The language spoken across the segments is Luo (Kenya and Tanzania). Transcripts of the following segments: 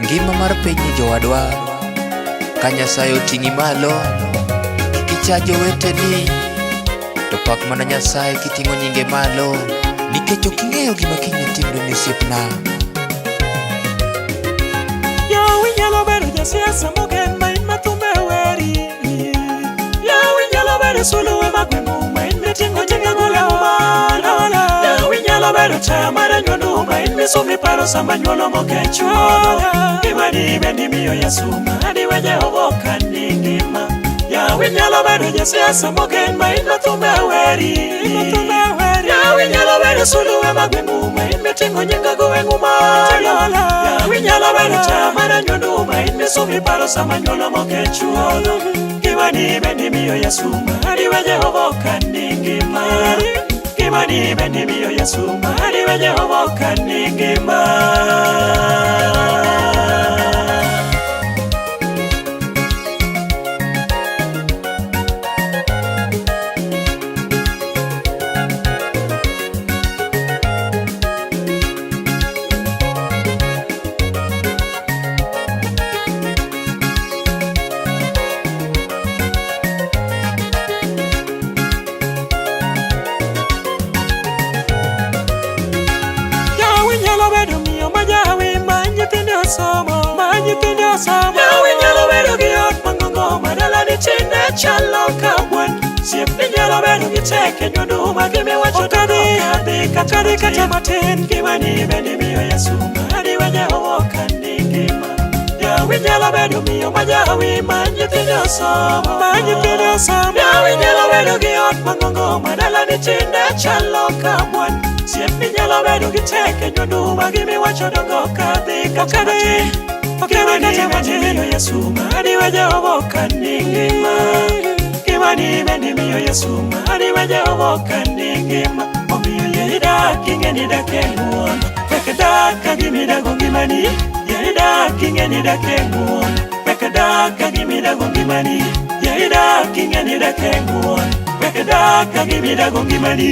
Ngima mar piny jowadwa, ka Nyasaye oting'i malo, kik icha joweteni, to pak mana Nyasaye kiting'o nyinge malo, nikech ok ing'eyo gima kiny timre ne osiepna. Yawi nyalo bedo jasiasa mogen ma in mathumbe weri, yawi nyalo bedo suluwe magweng'u ma in miting'o nyinge gweng'u malo, yawi nyalo bedo taya mar anyuondu ma in misumi paro sama nyuolo mokechuolo. Gimani bendi miyo Yesu madi we Jehova okani ngima. Yawi nyalo bedo jasiasa mogen ma in mathumbe weri, yawi nyalo bedo suluwe magweng'u ma in miting'o nyinge gweng'u malo, yawi nyalo bedo taya mar anyuondu ma in misumi paro sama nyuolo mokechuolo. Gimani bendi miyo Yesu madi we Jehova okani ngima. Gimani bendi miyo Yesu madi we Jehova okani ngima. Yawi nyalo bedo gi ot mang'ongo ma dalani tinde chalo ka buon. Siepni nyalo bedo gi teke nyuondu ma gimiwacho to okadhi kata matin. Gimani bendi miyo Yesu madi we Jehova okani ngima. Yawi nyalo bedo miyo ma jawi ma nyithindo somo, yawi nyalo bedo gi ot mang'ongo ma dalani tinde chalo ka buon. Siepni nyalo bedo gi teke nyuondu ma gimiwacho to okadhi kata matin. Gimani bendi miyo Yesu madi we Jehova okani ngima. Gimani bendi miyo Yesu madi we Jehova okani ngima. Omiyo yie idak ing'eni dak e ng'uono, wek dak ka gimidago ngimani. Yie idak ing'eni dak e ng'uono, wek dak ka gimidago ngimani. Yie idak ing'eni dak e ng'uono, wek dak ka gimidago ngimani.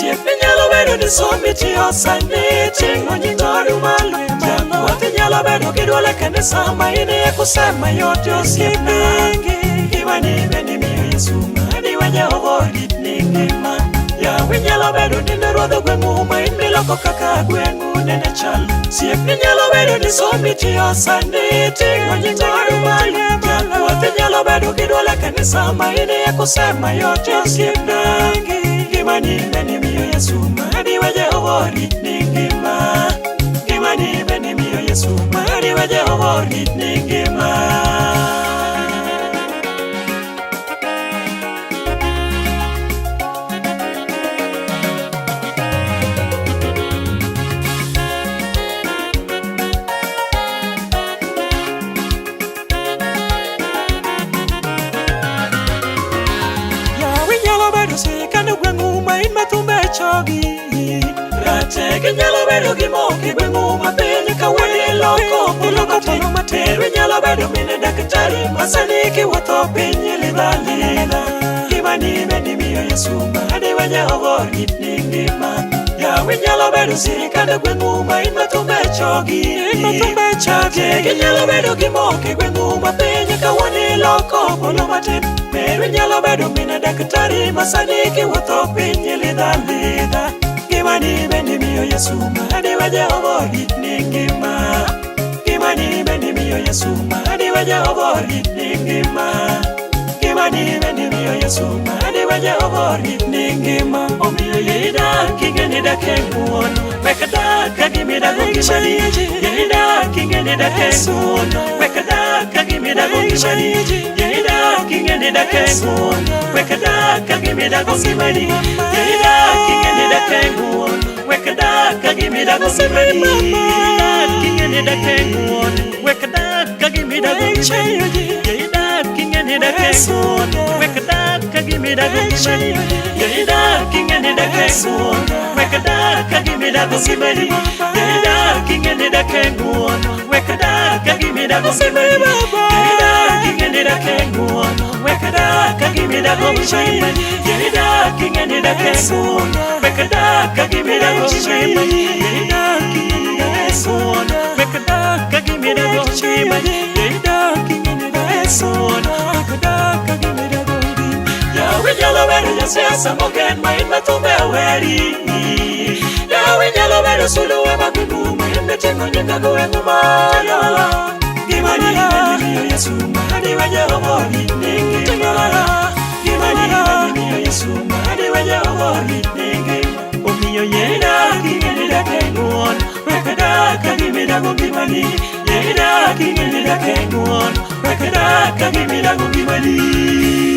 Siepni nyalo bedo ni somi tiyo sani ting'o nying'odu malo. Jakuathi nyalo bedo gi duol e kanisa ma in e kusema yote osiepna. Gimani bendi miyo Yesu madi we Jehova oritni ngima. Yawi nyalo bedo ni ne ruodho gweng'u ma in miloko kaka gweng'u nene chal. Siepni nyalo bedo ni somi tiyo sani ting'o nying'odu malo. Jakuathi nyalo bedo gi duol e kanisa ma in e kusema yote osiepna. Gimani bendi miyo Yesu madi we Jehova oritni ngima. Gimani bendi miyo Yesu madi we Jehova oritni ngima. Rateke nyalo bedo gi moke gweng'u ma piny ka wadi loko muloko tino matin. Nyalo bedo mine daktari ma sani kiwuotho piny lidhalila. Gimani bendi miyo Yesu madi we Jehova oritni ngima. Yawi nyalo bedo sirikande gweng'u ma in mathumbe chogi. Rateke nyalo bedo gi moke gweng'u ma piny ka wadi loko mulo matin. Meru nyalo bedo mine daktari ma sani kiwuotho piny lidhalila. Gimani bendi miyo Yesu madi we Jehova oritni ngima. Gimani bendi miyo Yesu madi we Jehova oritni ngima. Gimani bendi miyo Yesu madi we Jehova oritni ngima. Omiyo yie idak ing'eni dak e ng'uono, wek dak ka gimidago ngimani. Yie idak ing'eni dak e ng'uono, wek dak ka gimidago ngimani. Yie idak ing'eni dak e ng'uono, wek dak ka gimidago ngimani. Yie idak ing'eni dak e ng'uono, wek dak ka gimidago ngimani. Yie idak ing'eni dak e ng'uono, wek dak ka gimidago ngimani. Yie idak ing'eni dak kesun wekada kagimida gimani yeda kingene da kesun wekada kagimida gimani yeda kingene da kesun wekada kagimida gimani yeda kingene da kesun wekada kagimida gimani yeda kingene da kesun wekada kagimida gimani yeda kingene da kesun wekada kagimida gimani yeda kingene da kesun wekada kagimida gimani Yawe nyalo bedo nyasiasa mogen ma in matumbe aweri Yawe nyalo bedo suluwe magundu ma in metingo nyingago engumalo Gimani miyo Yesu mahadi wenye omori ningimala Gimani miyo Yesu mahadi wenye omori ningimala Omiyo yeda kingene da kenguon Wekada kagimida gimani Yeda kingene da kenguon Wekada kagimida gimani